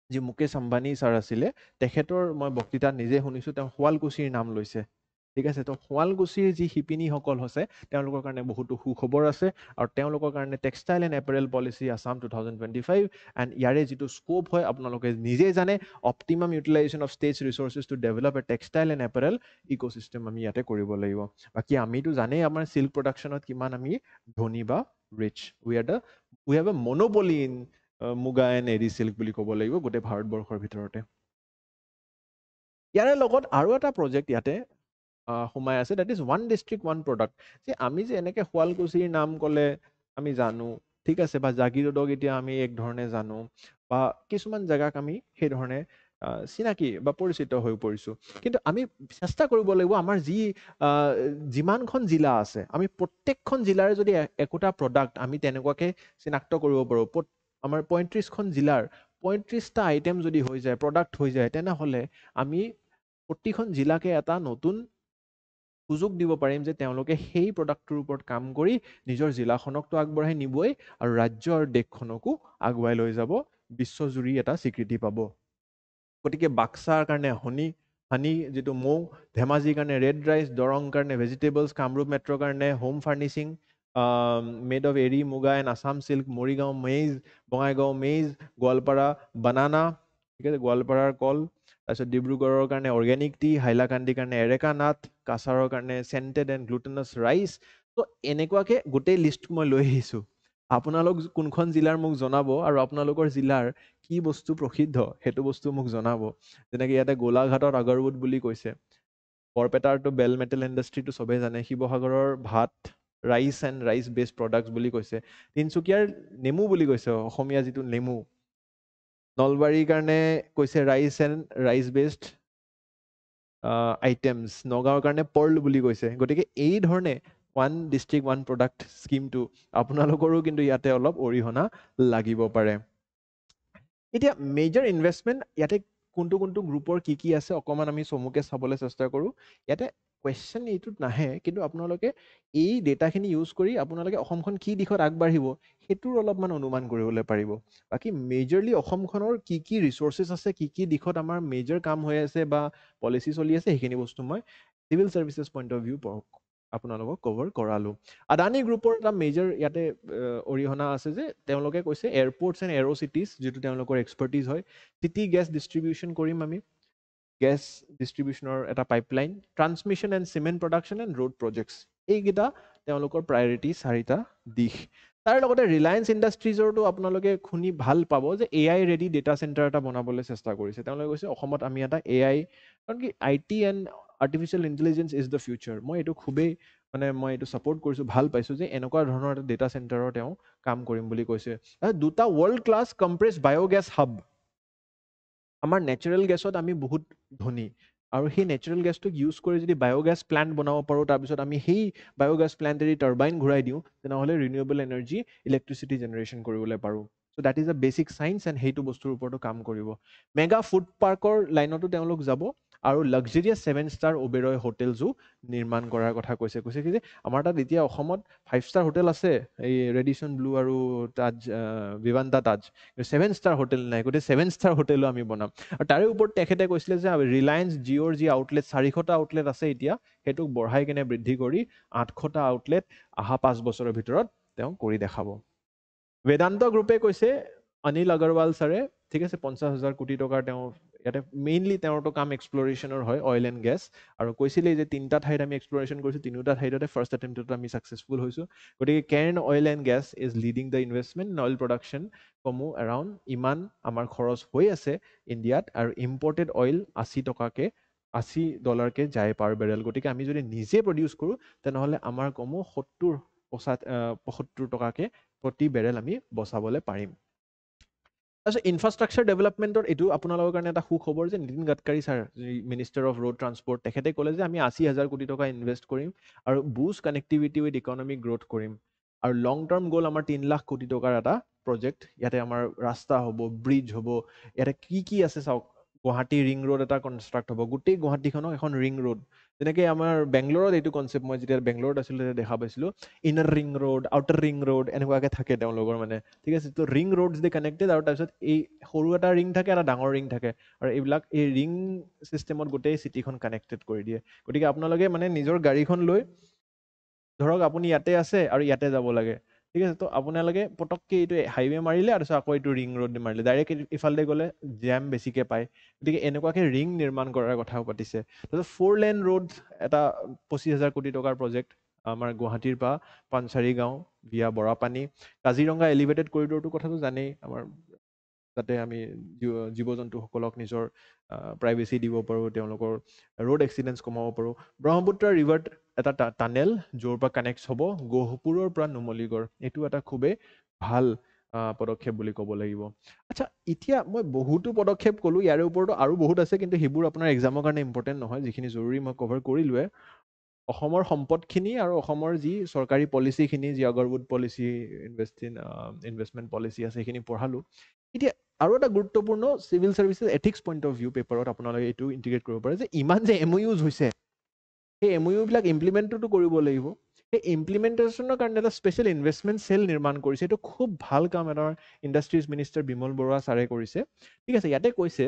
যি মুকেশ আম্বানী ছাৰ আছিলে, তেখেতৰ মই বক্তৃতা নিজে শুনিছোঁ, তেওঁ শুৱালকুছিৰ নাম লৈছে। ঠিক আছে, তো শুৱালকুছিৰ যি শিপিনীসকল আছে তেওঁলোকৰ কাৰণে বহুতো সুখবৰ আছে, আৰু তেওঁলোকৰ কাৰণে textile and apparel policy Assam 2025 and ইয়াৰে যিটো স্কোপ হয় আপোনালোকে নিজেই জানে, optimum utilisation of states resources to develop a textile and apparel ecosystem আমি ইয়াতে কৰিব লাগিব। বাকী আমিতো জানেই আমাৰ চিল্ক প্ৰডাকশ্যনত কিমান আমি ধনী বা rich, we have a monopoly in muga and eri silk বুলি ক'ব লাগিব গোটেই ভাৰতবৰ্ষৰ ভিতৰতে। ইয়াৰে লগত আৰু এটা প্ৰজেক্ট ইয়াতে সোমাই আছে, that is one district one product. যে আমি যে এনেকৈ শুৱালকুছিৰ নাম ক'লে আমি জানো, ঠিক আছে, বা জাগিৰোডক এতিয়া আমি এক ধৰণে জানো, বা কিছুমান জেগাক আমি সেই ধৰণে চিনাকি বা পৰিচিত হৈ পৰিছোঁ, কিন্তু আমি চেষ্টা কৰিব লাগিব আমাৰ যিমানখন জিলা আছে, আমি প্ৰত্যেকখন জিলাৰে যদি একোটা প্ৰডাক্ট আমি তেনেকুৱাকৈ চিনাক্ত কৰিব পাৰোঁ, আমাৰ 35খন জিলাৰ 35টা আইটেম যদি হৈ যায়, প্ৰডাক্ট হৈ যায়, তেনেহ'লে আমি প্ৰতিখন জিলাকে এটা নতুন সুযোগ দিব পাৰিম যে তেওঁলোকে সেই প্ৰডাক্টটোৰ ওপৰত কাম কৰি নিজৰ জিলাখনকতো আগবঢ়াই নিবই, আৰু ৰাজ্য আৰু দেশখনকো আগুৱাই লৈ যাব, বিশ্বজুৰি এটা স্বীকৃতি পাব। গতিকে বাক্সাৰ কাৰণে হানি যিটো মৌ, ধেমাজিৰ কাৰণে ৰেড ৰাইচ, দৰং কাৰণে ভেজিটেবলছ, কামৰূপ মেট্ৰৰ কাৰণে home furnishing, made of eri muga and Assam silk, Morigaon maize, Bongaigaon maize, Goalpara banana, ঠিক আছে, গোৱালপাৰাৰ কল, তাৰপিছত ডিব্ৰুগড়ৰ কাৰণে অৰ্গেনিক টি, হাইলাকান্দিৰ কাৰণে এৰেকা নাট, কাছাৰৰ কাৰণে চেণ্টেড এণ্ড গ্লুটেনাছ ৰাইচ। তো এনেকুৱাকৈ গোটেই লিষ্ট মই লৈ আহিছোঁ। আপোনালোক কোনখন জিলাৰ মোক জনাব আৰু আপোনালোকৰ জিলাৰ কি বস্তু প্ৰসিদ্ধ সেইটো বস্তু মোক জনাব। যেনেকৈ ইয়াতে গোলাঘাটত আগৰবুট বুলি কৈছে, বৰপেটাৰটো বেল মেটেল ইণ্ডাষ্ট্ৰিটো চবেই জানে, শিৱসাগৰৰ ভাত, rice and rice based products বুলি কৈছে, তিনিচুকীয়াৰ নেমু বুলি কৈছে, অসমীয়া যিটো নেমু, নলবাৰীৰ কাৰণে কৈছে rice and rice based items, নগাঁৱৰ কাৰণে পৰ্ল বুলি কৈছে। গতিকে এই ধৰণে ওৱান ডিষ্ট্ৰিক্ট ওৱান প্ৰডাক্ট স্কিমটো আপোনালোকৰো কিন্তু ইয়াতে অলপ অৰিহণা লাগিব পাৰে। এতিয়া মেজৰ ইনভেষ্টমেণ্ট ইয়াতে কোনটো কোনটো গ্ৰুপৰ কি আছে অকণমান আমি চমুকে চাবলৈ চেষ্টা কৰোঁ। ইয়াতে কুৱেশ্যন এইটোত নাহে, কিন্তু আপোনালোকে এই ডেটাখিনি ইউজ কৰি আপোনালোকে অসমখন কি দিশত আগবাঢ়িব সেইটোৰ অলপমান অনুমান কৰিবলৈ পাৰিব। বাকী মেজৰলি অসমখনৰ কি ৰিচৰ্চেছ আছে, কি দিশত আমাৰ মেজৰ কাম হৈ আছে বা পলিচি চলি আছে, সেইখিনি বস্তু মই civil services point of view আপোনালোকক কভাৰ কৰালোঁ। আদানী গ্ৰুপৰ এটা মেজৰ ইয়াতে অৰিহণা আছে যে তেওঁলোকে কৈছে এয়াৰপৰ্টছ এণ্ড এৰ' চিটিজ, যিটো তেওঁলোকৰ এক্সপাৰ্টিজ হয়, চিটি গেছ ডিষ্ট্ৰিবিউশ্যন কৰিম আমি, গেছ ডিষ্ট্ৰিবিউশ্যনৰ এটা pipeline, transmission and cement production and road projects, এইকেইটা তেওঁলোকৰ প্ৰায়ৰিটি 4টা দিশ। তাৰ লগতে ৰিলায়েন্স ইণ্ডাষ্ট্ৰিজৰটো আপোনালোকে শুনি ভাল পাব যে AI ৰেডি ডেটা চেণ্টাৰ এটা বনাবলৈ চেষ্টা কৰিছে। তেওঁলোকে কৈছে অসমত আমি এটা AI, কাৰণ কি IT and artificial intelligence is the future. মই এইটো খুবেই মই এইটো ছাপোৰ্ট কৰিছোঁ, ভাল পাইছোঁ যে এনেকুৱা ধৰণৰ এটা ডেটা চেণ্টাৰৰ তেওঁ কাম কৰিম বুলি কৈছে। 2টা world class compress biogas hub. আমাৰ নেচাৰেল গেছত আমি বহুত ধনী, আৰু সেই নেচাৰেল গেছটোক ইউজ কৰি যদি বায়'গেছ প্লাণ্ট বনাব পাৰোঁ, তাৰপিছত আমি সেই বায়'গেছ প্লাণ্টেদি টাৰ্বাইন ঘূৰাই দিওঁ, তেনেহ'লে ৰিনিউৱেবল এনাৰ্জি ইলেক্ট্ৰিচিটি জেনেৰেশ্যন কৰিবলৈ পাৰোঁ। So' that is a basic science and সেইটো বস্তুৰ ওপৰতো কাম কৰিব। মেগা ফুড পাৰ্কৰ লাইনতো তেওঁলোক যাব, আৰু লাক্সাৰিয়াছ 7 ষ্টাৰ ওবেৰয় হোটেলছো নিৰ্মাণ কৰাৰ কথা কৈছে কি যে আমাৰ তাত এতিয়া অসমত 5 ষ্টাৰ হোটেল আছে, এই ৰেডিচন ব্লু আৰু তাজ, ভিভান্তা তাজ, 7 ষ্টাৰ হোটেল নাই, গতিকে 7 ষ্টাৰ হোটেলো আমি বনাম। আৰু তাৰে ওপৰত তেখেতে কৈছিলে যে ৰিলায়েন্স জিঅ'ৰ যি আউটলেট 400টা আউটলেট আছে এতিয়া, সেইটোক বঢ়াই কেনে বৃদ্ধি কৰি 800টা আউটলেট অহা 5 বছৰৰ ভিতৰত তেওঁ কৰি দেখাব। বেদান্ত গ্ৰুপে কৈছে অনিল আগৰৱাল ছাৰে, ঠিক আছে, 50,000 কোটি টকাৰ তেওঁ ইয়াতে মেইনলি তেওঁৰতো কাম এক্সপ্লৰেশ্যনৰ হয়, অইল এণ্ড গেছ, আৰু কৈছিলেই যে 3টা ঠাইত আমি এক্সপ্লৰেশ্যন কৰিছোঁ, 3টা ঠাইতে ফাৰ্ষ্ট এটেম্পটত আমি ছাকচেছফুল হৈছোঁ। গতিকে Cairn oil and gas is leading the investment in oil production, কমো এৰাউণ্ড ইমান আমাৰ খৰচ হৈ আছে ইণ্ডিয়াত, আৰু ইম্পৰ্টেড অইল $80কে যায় পাৰ বেৰেল। গতিকে আমি যদি নিজে প্ৰডিউচ কৰোঁ তেনেহ'লে আমাৰ কমো 75 টকাকে প্ৰতি বেৰেল আমি বচাবলৈ পাৰিম। তাৰপিছত ইনফ্ৰাষ্ট্ৰাকচাৰ ডেভেলপমেণ্টৰ এইটো আপোনালোকৰ কাৰণে এটা সুখবৰ যে Nitin Gadkari sir, minister of road transport, তেখেতে ক'লে যে আমি 80,000 কোটি টকা ইনভেষ্ট কৰিম আৰু Boost connectivity with economic growth কৰিম। আৰু লং টাৰ্ম গ'ল আমাৰ 3 লাখ কোটি টকাৰ এটা প্ৰজেক্ট, ইয়াতে আমাৰ ৰাস্তা হ'ব, ব্ৰিজ হ'ব, ইয়াতে কি আছে চাওক, গুৱাহাটী ৰিং ৰোড এটা কনষ্ট্ৰাক্ট হ'ব, গোটেই গুৱাহাটীখনক এখন ৰিং ৰোড, যেনেকৈ আমাৰ বেংগলোৰত এইটো কনচেপ্ট, মই যেতিয়া বেংগলোৰত আছিলোঁ তেতিয়া দেখা পাইছিলোঁ, inner ring road, outer ring road, এনেকুৱাকৈ থাকে তেওঁলোকৰ ঠিক আছে। তো ৰিং ৰোডছ দি কানেক্টেড, আৰু তাৰপিছত এই সৰু এটা ৰিং থাকে, এটা ডাঙৰ ৰিং থাকে, আৰু এইবিলাক এই ৰিং চিষ্টেমত গোটেই চিটিখন কানেক্টেড কৰি দিয়ে। গতিকে আপোনালোকে নিজৰ গাড়ীখন লৈ ধৰক আপুনি ইয়াতে আছে আৰু ইয়াতে যাব লাগে, ঠিক আছে, তো আপোনালোকে পটককৈ এইটো হাইৱে মাৰিলে, আৰু তাৰপিছত আকৌ এইটো ৰিং ৰোড মাৰিলে, ডাইৰেক্ট ইফালে গ'লে জাম বেছিকৈ পায়। গতিকে এনেকুৱাকৈ ৰিং নিৰ্মাণ কৰাৰ কথাও পাতিছে। তাৰপিছত 4 লেন ৰোড এটা 25,000 কোটি টকাৰ প্ৰজেক্ট আমাৰ গুৱাহাটীৰ পৰা পানচাৰী গাঁও ভিয়া বৰাপানী। কাজিৰঙা এলিভেটেড কৰিডৰটোৰ কথাটো জানেই, আমাৰ যাতে আমি জীৱ জন্তুসকলক নিজৰ প্ৰাইভেচি দিব পাৰোঁ, তেওঁলোকৰ ৰোড এক্সিডেণ্টছ কমাব পাৰোঁ। ব্ৰহ্মপুত্ৰ ৰিভাৰ এটা টানেল য'ৰ পৰা কানেক্ট হ'ব গহপুৰৰ পৰা নুমলীগড়, এইটো এটা খুবেই ভাল পদক্ষেপ বুলি ক'ব লাগিব। আচ্ছা, এতিয়া মই বহুতো পদক্ষেপ ক'লোঁ, ইয়াৰে ওপৰতো আৰু বহুত আছে, কিন্তু সেইবোৰ আপোনাৰ এক্সামৰ কাৰণে ইম্পৰ্টেণ্ট নহয়, যিখিনি জৰুৰী মই কভাৰ কৰিলোৱে। অসমৰ সম্পদখিনি আৰু অসমৰ যি চৰকাৰী পলিচিখিনি, যি আগৰবুট পলিচি, ইনভেষ্টমেণ্ট পলিচি আছে, সেইখিনি পঢ়ালোঁ। এতিয়া আৰু এটা গুৰুত্বপূৰ্ণ civil services ethics point of view পেপাৰত আপোনালোকে এইটো ইণ্টিগ্ৰেট কৰিব পাৰে যে ইমান যে MOUs হৈছে, সেই MOUবিলাক ইমপ্লিমেণ্টটো কৰিব লাগিব। সেই ইমপ্লিমেণ্টেশ্যনৰ কাৰণে এটা স্পেচিয়েল ইনভেষ্টমেণ্ট চেল নিৰ্মাণ কৰিছে, এইটো খুব ভাল কাম এটা ইণ্ডাষ্ট্ৰিজ মিনিষ্টাৰ বিমল বৰুৱা ছাৰে কৰিছে, ঠিক আছে। ইয়াতে কৈছে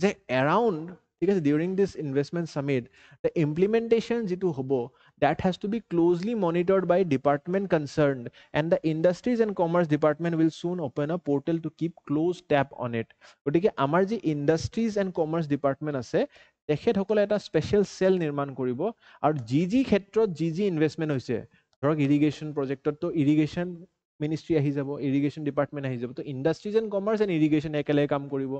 যে এৰাউণ্ড ঠিক আছে, during this investment summit the implementation যিটো হ'ব that has to be closely monitored by department concerned and the industries and commerce department will soon open a portal to keep close tab on it গতিকে আমাৰ যি industries and commerce department আছে তেখেতসকলে এটা special cell নিৰ্মাণ কৰিব আৰু যি ক্ষেত্ৰত যি ইনভেষ্টমেণ্ট হৈছে ধৰক ইৰিগেশ্যন প্ৰজেক্টততো ইৰিগেশ্যন মিনিষ্ট্ৰী আহি যাব ইৰিগেশ্যন ডিপাৰ্টমেণ্ট আহি যাব তো industries and commerce and irrigation একেলগে কাম কৰিব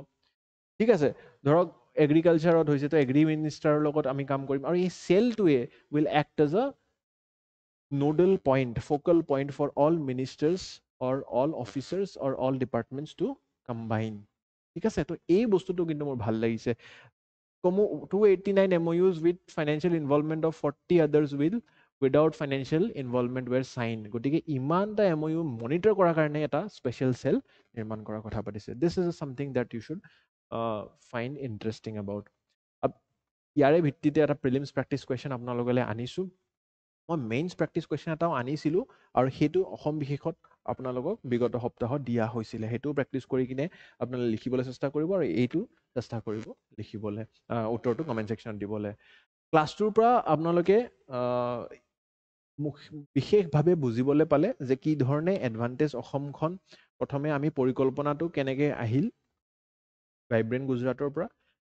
ঠিক আছে ধৰক এগ্ৰিকালচাৰত হৈছে তো এগ্ৰি মিনিষ্টাৰৰ লগত আমি কাম কৰিম আৰু এই চেলটোৱে will act as a nodal point, focal point for all ministers or all officers or all departments to combine. ঠিক আছে তো এই বস্তুটো কিন্তু মোৰ ভাল লাগিছে কমো 289 MOUs with financial involvement of 40 others will without financial involvement were signed গতিকে ইমানটা MOU মনিটৰ কৰাৰ কাৰণে এটা স্পেচিয়েল চেল নিৰ্মাণ কৰাৰ কথা পাতিছে this is something that you should find interesting about ইয়াৰে ভিত্তিতে এটা প্ৰিলিমছ প্ৰেক্টিছ কুৱেশ্যন আপোনালোকলৈ আনিছোঁ মই মেইনছ প্ৰেক্টিছ কুৱেশ্যন এটাও আনিছিলোঁ আৰু সেইটো অসম বিশেষত আপোনালোকক বিগত সপ্তাহত দিয়া হৈছিলে সেইটোও প্ৰেক্টিছ কৰি কিনে আপোনালোকে লিখিবলৈ চেষ্টা কৰিব আৰু এইটো চেষ্টা কৰিব লিখিবলৈ উত্তৰটো কমেণ্ট ছেকশ্যনত দিবলৈ ক্লাছটোৰ পৰা আপোনালোকে বিশেষভাৱে বুজিবলৈ পালে যে কি ধৰণে এডভান্টেজ অসমখন প্ৰথমে আমি পৰিকল্পনাটো কেনেকৈ আহিল ভাইব্ৰেণ্ট গুজৰাটৰ পৰা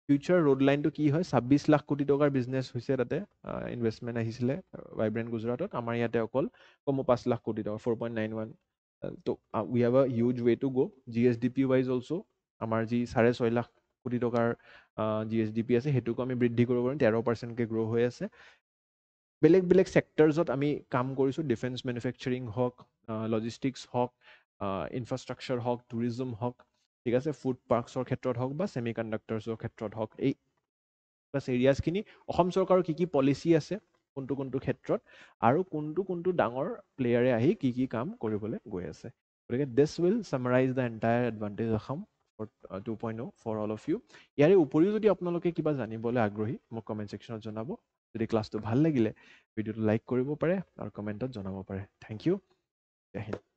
ফিউচাৰ ৰোড লাইনটো কি হয় 26 লাখ কোটি টকাৰ বিজনেছ হৈছে তাতে ইনভেষ্টমেণ্ট আহিছিলে ভাইব্ৰেণ্ট গুজৰাটত আমাৰ ইয়াতে অকল কমো 5 লাখ কোটি টকা 4.91 তো we have a huge way to go' GSDP wise also' আমাৰ যি 6.5 লাখ কোটি টকাৰ GSDP আছে সেইটোকো আমি বৃদ্ধি কৰিব পাৰিম 13%কৈ গ্ৰ' হৈ আছে বেলেগ ছেক্টৰছত আমি কাম কৰিছোঁ ডিফেন্স মেনুফেকচাৰিং হওক লজিষ্টিক্স হওক ইনফ্ৰাষ্ট্ৰাকচাৰ হওক টুৰিজম হওক ঠিক আছে ফুড পাৰ্কছৰ ক্ষেত্ৰত হওক বা ছেমি কণ্ডাক্টৰ্ছৰ ক্ষেত্ৰত হওক এই এৰিয়াজখিনি অসম চৰকাৰৰ কি পলিচি আছে কোনটো ক্ষেত্ৰত আৰু কোনটো ডাঙৰ প্লেয়াৰে আহি কি কাম কৰিবলৈ গৈ আছে গতিকে this will summarise the entire advantage Assam for 2.0 for all of you ইয়াৰে উপৰিও যদি আপোনালোকে কিবা জানিবলৈ আগ্ৰহী মোক কমেণ্ট ছেকশ্যনত জনাব যদি ক্লাছটো ভাল লাগিলে ভিডিঅ'টো লাইক কৰিব পাৰে আৰু কমেণ্টত জনাব পাৰে থেংক ইউ জয় হিন্দ